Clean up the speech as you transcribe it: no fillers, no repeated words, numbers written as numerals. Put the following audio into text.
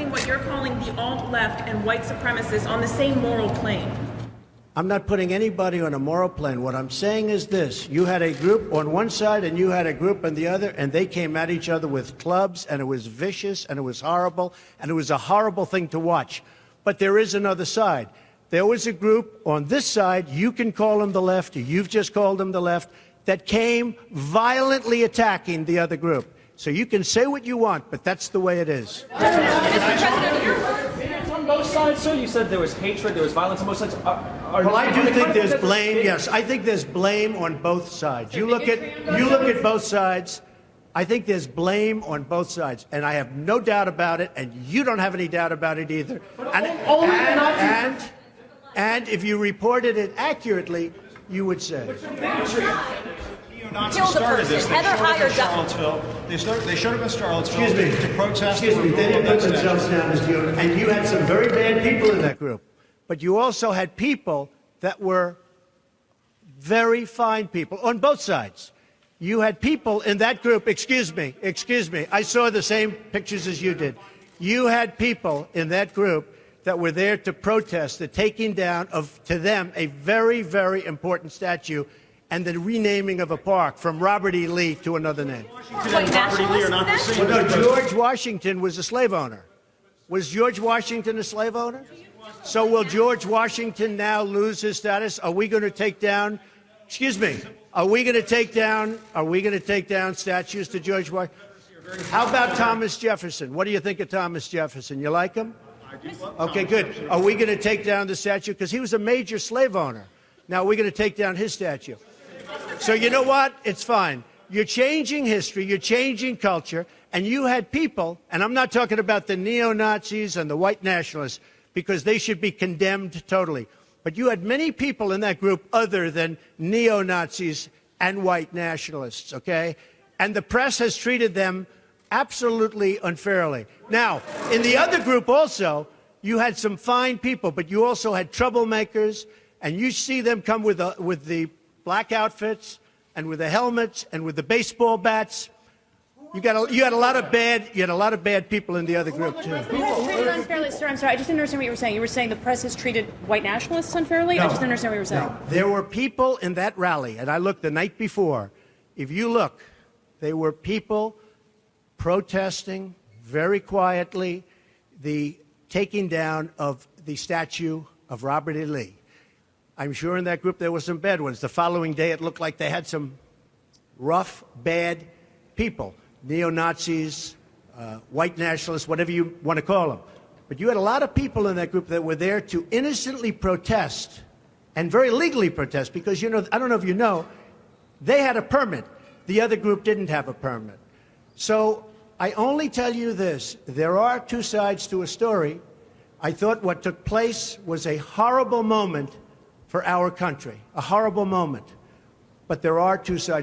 putting what you're calling the alt-left and white supremacists on the same moral plane. I'm not putting anybody on a moral plane. What I'm saying is this. You had a group on one side and you had a group on the other, and they came at each other with clubs, and it was vicious, and it was horrible, and it was a horrible thing to watch. But there is another side. There was a group on this side, you can call them the left, or you've just called them the left, that came violently attacking the other group. So you can say what you want, but that's the way it is. On both sides, sir? You said there was hatred, there was violence on both sides. Well, I do think there's blame. Yes, I think there's blame on both sides. You look at both sides. I think there's blame on both sides, and I have no doubt about it, and you don't have any doubt about it either. And if you reported it accurately, you would say. Neo-Nazis started this. They showed up in Charlottesville. They showed up in Charlottesville to protest. Excuse me. They didn't put themselves down as neo, and you had some very bad people in that group. But you also had people that were very fine people on both sides. You had people in that group. Excuse me. I saw the same pictures as you did. You had people in that group that were there to protest the taking down of, to them, a very, very important statue and the renaming of a park from Robert E. Lee to another name. Robert E. Lee are not the same. Well, no, George Washington was a slave owner. Was George Washington a slave owner? So will George Washington now lose his status? Are we going to take down, are we going to take down statues to George Washington? How about Thomas Jefferson? What do you think of Thomas Jefferson? You like him? Okay, good. Are we going to take down the statue? Because he was a major slave owner. Now, we're going to take down his statue. So you know what? It's fine. You're changing history. You're changing culture. And you had people, and I'm not talking about the neo-Nazis and the white nationalists, because they should be condemned totally. But you had many people in that group other than neo-Nazis and white nationalists, okay? And the press has treated them absolutely unfairly. Now, in the other group also, you had some fine people, but you also had troublemakers, and you see them come with the black outfits and with the helmets and with the baseball bats. You had a lot of bad people in the other group too. Treated unfairly, sir. I'm sorry, I just didn't understand what you were saying. You were saying the press has treated white nationalists unfairly? No, I just didn't understand what you were saying. No. There were people in that rally, and I looked the night before. If you look, there were people protesting very quietly the taking down of the statue of Robert E. Lee. I'm sure in that group there were some bad ones. The following day it looked like they had some rough, bad people. Neo-Nazis, white nationalists, whatever you want to call them. But you had a lot of people in that group that were there to innocently protest and very legally protest because, you know, I don't know if you know, they had a permit. The other group didn't have a permit. So I only tell you this. There are two sides to a story. I thought what took place was a horrible moment for our country, a horrible moment. But there are two sides.